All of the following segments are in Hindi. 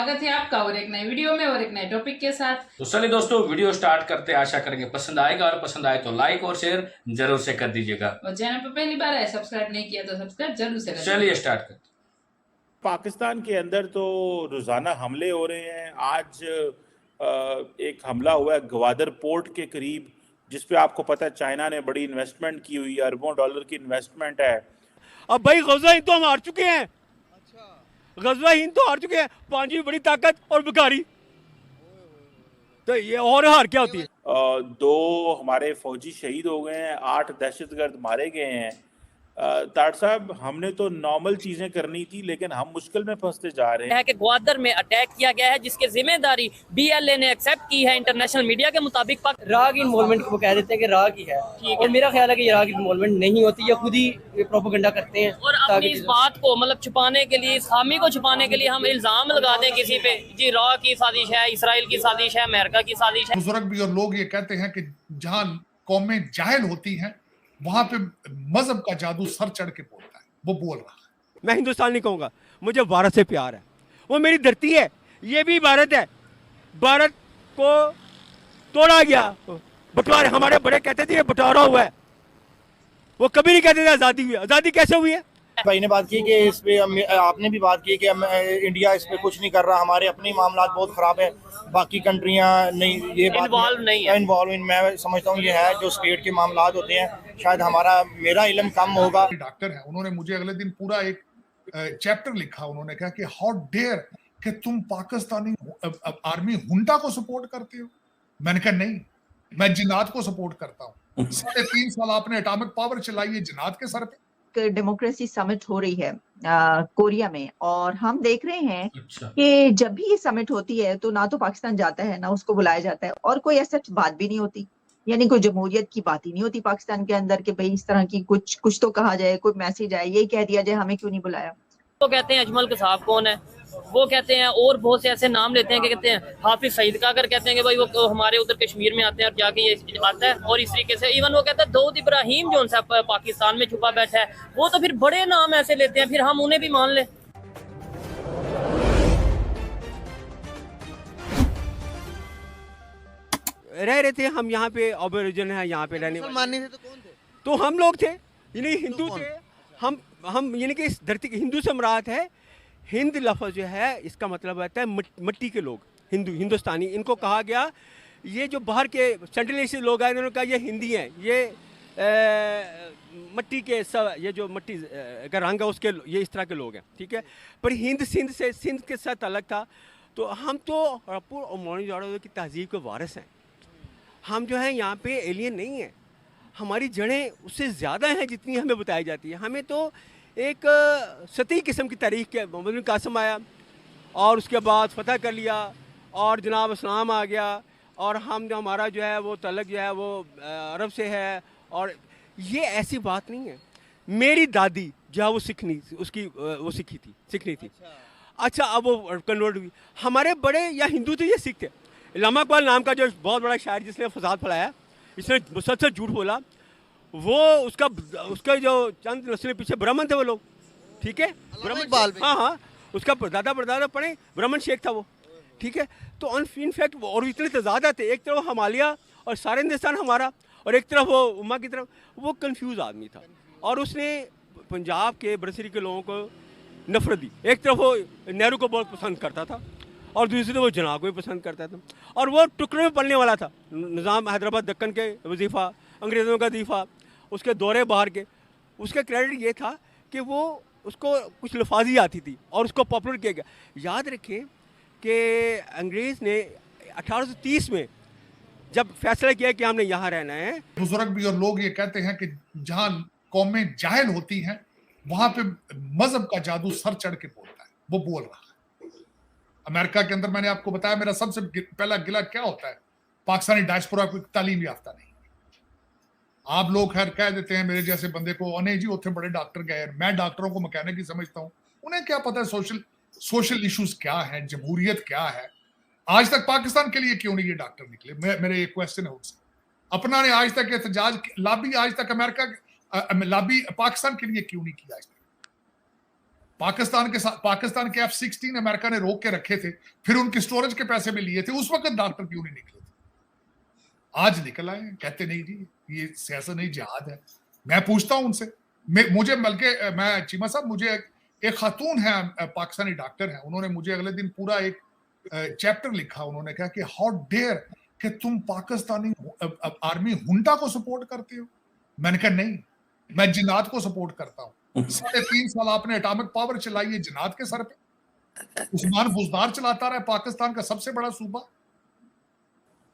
स्वागत है आपका और एक नए वीडियो में और एक नए टॉपिक के साथ। तो चलिए दोस्तों वीडियो स्टार्ट करते हैं। आशा करेंगे पसंद आएगा और पसंद आए तो लाइक और शेयर जरूर से कर दीजिएगा और चैनल पर पहली बार है सब्सक्राइब नहीं किया तो सब्सक्राइब जरूर से करें। चलिए स्टार्ट करते हैं। पाकिस्तान के अंदर तो रोज़ाना हमले हो रहे हैं। आज एक हमला हुआ है ग्वादर पोर्ट के करीब, जिस पे आपको पता है चाइना ने बड़ी इन्वेस्टमेंट की हुई है, अरबों डॉलर की इन्वेस्टमेंट है। अब भाई गज़वा हिंद तो हम हार चुके हैं। गज़वा हिंद तो हार चुके हैं, पांचवी बड़ी ताकत और भिखारी, तो ये और हार क्या होती है। 2 हमारे फौजी शहीद हो गए हैं, 8 दहशतगर्द मारे गए हैं। तार साहब, हमने तो नॉर्मल चीजें करनी थी, लेकिन हम मुश्किल में फंसते जा रहे हैं। कि ग्वादर में अटैक किया गया है, जिसकी जिम्मेदारी BLA ने एक्सेप्ट की है। इंटरनेशनल मीडिया के मुताबिक राह की इन्वॉल्वमेंट को कह देते हैं कि राह की है, और मेरा ख्याल है कि राह की इन्वॉल्वमेंट नहीं होती, या खुद ही प्रोपेगेंडा करते हैं और अपनी इस बात को मतलब छुपाने के लिए, इस खामी को छुपाने के लिए हम इल्जाम लगा दें किसी पे, जी राह की साजिश है, इसराइल की साजिश है, अमेरिका की साजिश है। बुजुर्ग भी और लोग ये कहते हैं कि जहां कौमें जाहिल होती हैं वहां पे मजहब का जादू सर चढ़ के बोलता है। वो बोल रहा है। मैं हिंदुस्तान नहीं कहूँगा, मुझे भारत से प्यार है। वो मेरी धरती है, ये भी भारत है। भारत को तोड़ा गया, बंटवारे, हमारे बड़े कहते थे ये बंटवारा हुआ है, वो कभी नहीं कहते थे आज़ादी हुई। आज़ादी कैसे हुई है? भाई ने बात की कि इस पे आपने भी बात की कि इंडिया इस पे कुछ नहीं कर रहा, हमारे अपने मामला बहुत खराब है, बाकी कंट्रियां नहीं, ये बात इन्वॉल्व नहीं है। इन्वॉल्व। मैं समझता हूँ ये है जो स्टेट के मामला होते हैं, शायद मेरा इल्म कम होगा। डॉक्टर है, उन्होंने मुझे अगले दिन पूरा एक चैप्टर लिखा। उन्होंने कहा कि हाउ डेयर कि तुम पाकिस्तानी आर्मी हुंडा को सपोर्ट करते हो। मैंने कहा नहीं, मैं जिन्नात को सपोर्ट करता हूँ। 3.5 साल आपने एटॉमिक पावर चलाई है जिन्नात के सर पे। डेमोक्रेसी समिट हो रही है कोरिया में, और हम देख रहे हैं अच्छा। कि जब भी ये समिट होती है तो ना तो पाकिस्तान जाता है, ना उसको बुलाया जाता है, और कोई ऐसा बात भी नहीं होती, यानी कोई जमहूरियत की बात ही नहीं होती पाकिस्तान के अंदर कि भाई इस तरह की कुछ तो कहा जाए, कोई मैसेज आए, यही कह दिया जाए हमें क्यों नहीं बुलाया। वो कहते हैं अजमल कसाब कौन है, वो कहते हैं, और बहुत से ऐसे नाम लेते हैं कि कहते हैं हाफिज सईद का, अगर कहते हैं कि भाई वो हमारे उधर कश्मीर में आते हैं और जाके ये आता है। और इस तरीके से इवन वो कहता है दाऊद इब्राहिम जो उनसे पाकिस्तान में छुपा बैठा है, वो तो फिर बड़े नाम ऐसे लेते हैं, फिर हम उन्हें भी मान ले। रह रहे थे हम यहाँ पे, ऑबोरिजिन है यहाँ पे रहने वाले। थे तो कौन थे? तो हम लोग थे, यानी हिंदू थे। हम यानी कि इस धरती के हिंदू से मुराद है, हिंद लफ्ज़ जो है इसका मतलब होता है मिट्टी के लोग, हिंदुस्तानी। इनको कहा गया, ये जो बाहर के सेंट्रल एशिया लोग आए, इन्होंने कहा ये हिंदी हैं, ये मिट्टी के सब, ये जो मिट्टी का रंग है उसके, ये इस तरह के लोग हैं, ठीक है। पर सिंध के साथ अलग था। तो हम तो हड़प्पा और मोहनजोदड़ो की तहजीब के वारिस हैं। हम जो है यहाँ पे एलियन नहीं है, हमारी जड़ें उससे ज़्यादा हैं जितनी हमें बताई जाती है। हमें तो एक सतही किस्म की तारीख के मोहम्मद बिन कासिम आया और उसके बाद फतह कर लिया और जनाब इस्लाम आ गया, और हम जो हमारा जो है वो तलक जो है वो अरब से है। और ये ऐसी बात नहीं है। मेरी दादी जो है वो सिखनी थी। अच्छा, अब वो कन्वर्ट हुई। हमारे बड़े या हिंदू थे या सिख थे। इल्लामा इकबाल नाम का जो बहुत बड़ा शायर जिसने फसाद फैलाया, इसने मुसलसल झूठ बोला, वो उसका जो चंद नस्लें पीछे ब्राह्मण थे वो लोग, ठीक है। ब्राह्मण, हाँ, उसका दादा परदादा पढ़े ब्राह्मण शेख था वो, ठीक है। तो इनफैक्ट और इतने तजादा थे, एक तरफ हिमालय और सारे हिंदुस्तान हमारा, और एक तरफ वो उम्मा की तरफ। वो कंफ्यूज आदमी था, और उसने पंजाब के बरसरी के लोगों को नफरत दी। एक तरफ वो नेहरू को बहुत पसंद करता था, और दूसरी तरफ वो जना को भी पसंद करता था, और वो टुकड़े में पलने वाला था। निज़ाम हैदराबाद दक्कन के वजीफ़ा, अंग्रेज़ों का दीफा, उसके दौरे बाहर के, उसका क्रेडिट ये था कि वो उसको कुछ लफाजी आती थी और उसको पॉपुलर किया गया। याद रखें कि अंग्रेज़ ने 1830 में जब फैसला किया कि हमने यहाँ रहना है। बुजुर्ग भी और लोग ये कहते हैं कि जहां कौमें जाहिल होती हैं वहां पे मजहब का जादू सर चढ़ के बोलता है। वो बोल रहा है। अमेरिका के अंदर मैंने आपको बताया मेरा सबसे पहला गिला क्या होता है, पाकिस्तानी डायस्पोरा को तालीम याफ्ता नहीं। आप लोग खैर कह देते हैं मेरे जैसे बंदे को, नहीं जी उतने बड़े डॉक्टर गए। मैं डॉक्टरों को मैकेनिक ही समझता हूं, उन्हें क्या पता है सोशल इश्यूज क्या है, जमहूरियत क्या है। आज तक पाकिस्तान के लिए क्यों नहीं ये डॉक्टर निकले? मेरे ये क्वेश्चन है उनसे। अपना ने आज तक एहतजाज लॉबी, आज तक अमेरिका लॉबी पाकिस्तान के लिए क्यों नहीं किया आज तक? पाकिस्तान के F-16 अमेरिका ने रोक के रखे थे, फिर उनके स्टोरेज के पैसे में लिए थे, उस वक्त डॉक्टर क्यों नहीं निकले थे? आज निकल आए, कहते नहीं जी ये सियासत नहीं जिहाद है। मैं पूछता हूं उनसे, मुझे बल्कि मैं चीमा साहब, मुझे एक खातून है पाकिस्तानी डॉक्टर है, उन्होंने मुझे अगले दिन पूरा एक चैप्टर लिखा। उन्होंने कहा कि हाउ डेयर कि तुम पाकिस्तानी आर्मी हुंडा को सपोर्ट करते हो। मैंने कहा नहीं, मैं जिन्नात को सपोर्ट करता हूँ। 3.5 साल आपने एटॉमिक पावर चलाई है जिन्नात के सर पे। उस्मान बुजदार चलाता रहा पाकिस्तान का सबसे बड़ा सूबा।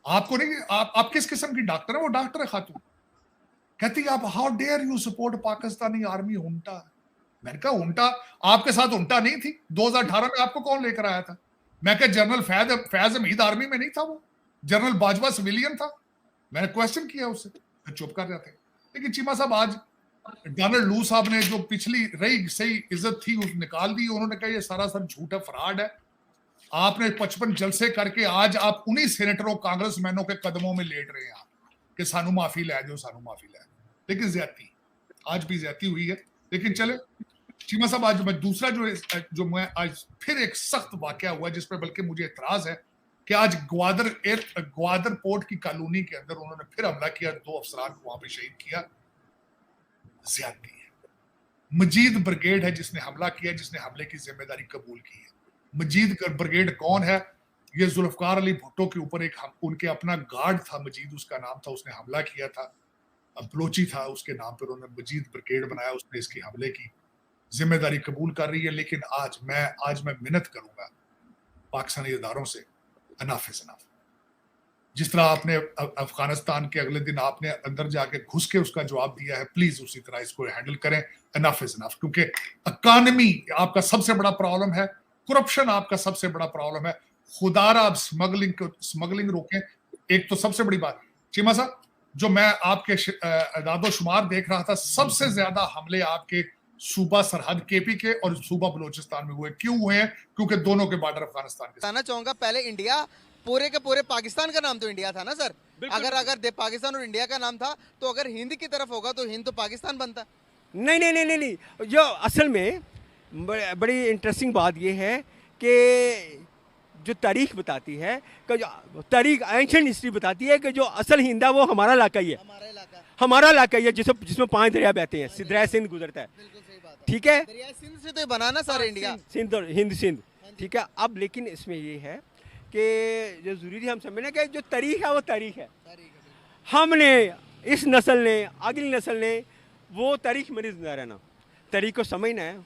आपको नहीं, आप किस किस्म की डॉक्टर है? वो डॉक्टर है खातून, कहती है आप how dare you support Pakistani army junta. मैंने कहा हुंटा, आपके साथ हुंटा नहीं थी 2018 में, आपको कौन लेकर आया था? मैं कहा जनरल फैज हमीद आर्मी में नहीं था, वो जनरल बाजवा सिविलियन था। मैंने क्वेश्चन किया उससे, चुप कर जाते। लेकिन चीमा साहब आज डोनाल्ड लू साहब ने जो पिछली रही सही इज्जत थी उस निकाल दी। उन्होंने कहा ये सारा सब झूठ है, फ्रॉड है। आपने 55 जलसे करके आज आप उन्हीं सेनेटरों कांग्रेसमैनों के कदमों में लेट रहे हैं आप कि सानू माफी लै दो, सानू माफी लै दो। लेकिन ज्यादती, आज भी ज्यादती हुई है। लेकिन चले चीमा साहब, आज मैं दूसरा जो मैं आज फिर एक सख्त वाकया हुआ जिस पर बल्कि मुझे एतराज है कि आज ग्वादर पोर्ट की कॉलोनी के अंदर उन्होंने फिर हमला किया, 2 अफसरान को वहां पे शहीद किया। ज्यादती है। मजीद ब्रिगेड है जिसने हमला किया, जिसने हमले की जिम्मेदारी कबूल की है। मजीद ब्रिगेड कौन है? ये जुल्फकार अली भुट्टो के ऊपर उनके अपना गार्ड था, मजीद उसका नाम था, उसने हमला किया था, बलोची था उसके नाम पर, उन्होंने मजीद ब्रिगेड बनाया, उसने इसकी हमले की जिम्मेदारी कबूल कर रही है। लेकिन आज मैं मिन्नत करूंगा पाकिस्तानी इदारों से, अनफ इज अनफ। जिस तरह आपने अफगानिस्तान के अगले दिन आपने अंदर जाके घुस के उसका जवाब दिया है, प्लीज उसी तरह इसको हैंडल करें। अनफ इज अनफ, क्योंकि इकॉनमी आपका सबसे बड़ा प्रॉब्लम है, करप्शन आपका सबसे बड़ा प्रॉब्लम है। खुदारा आप स्मगलिंग रोकें। एक तो सबसे बड़ी बात चीमा साहब, जो मैं आपके अदादो शुमार देख रहा था, सबसे ज्यादा हमले आपके सूबा सरहद केपी के और सूबा बलोचिस्तान में हुए। क्यों हुए हैं? क्योंकि दोनों के बॉर्डर अफगानिस्तान के। बताना चाहूंगा, पहले इंडिया पूरे के पूरे पाकिस्तान का नाम तो इंडिया था ना सर। अगर पाकिस्तान और इंडिया का नाम था तो अगर हिंद की तरफ होगा तो हिंद तो पाकिस्तान बनता। नहीं। जो असल में बड़ी इंटरेस्टिंग बात यह है कि जो तारीख बताती है कि जो तारीख एंशिएंट हिस्ट्री बताती है कि जो असल हिंद है वो हमारा इलाका ही है, हमारा इलाका ही है, जिसमें 5 दरिया बहते हैं, दरिया सिंध गुजरता है। ठीक है, दरिया सिंध से तो बना ना सर इंडिया, सिंध और हिंद। ठीक है, अब लेकिन इसमें ये है कि जो जरूरी हम समझना कि जो तारीख है वो तारीख है। हमने इस नस्ल ने, अगली नस्ल ने वो तारीख में जिंदा रहना, तारीख को समझना है,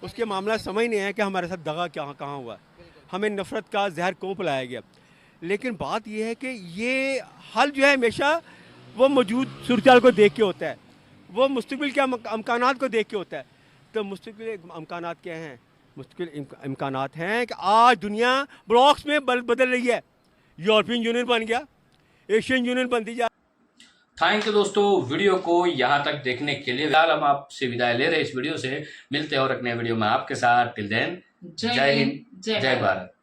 उसके मामला समझने हैं कि हमारे साथ दगा कहाँ हुआ, हमें नफरत का जहर क्यों पिलाया गया। लेकिन बात यह है कि ये हल जो है हमेशा वो मौजूद सूरत को देख के होता है, वो मुस्तकबिल के अमकानात को देख के होता है। तो मुस्तकबिल अमकानात क्या हैं? मुस्तकबिल इम्कानात हैं कि आज दुनिया ब्लॉक्स में बदल रही है। यूरोपियन यूनियन बन गया, एशियन यूनियन बनती जा। थैंक यू दोस्तों, वीडियो को यहाँ तक देखने के लिए। फिलहाल हम आपसे विदाई ले रहे हैं इस वीडियो से। मिलते हैं और अगले वीडियो में आपके साथ। टिल देन, जय हिंद, जय भारत।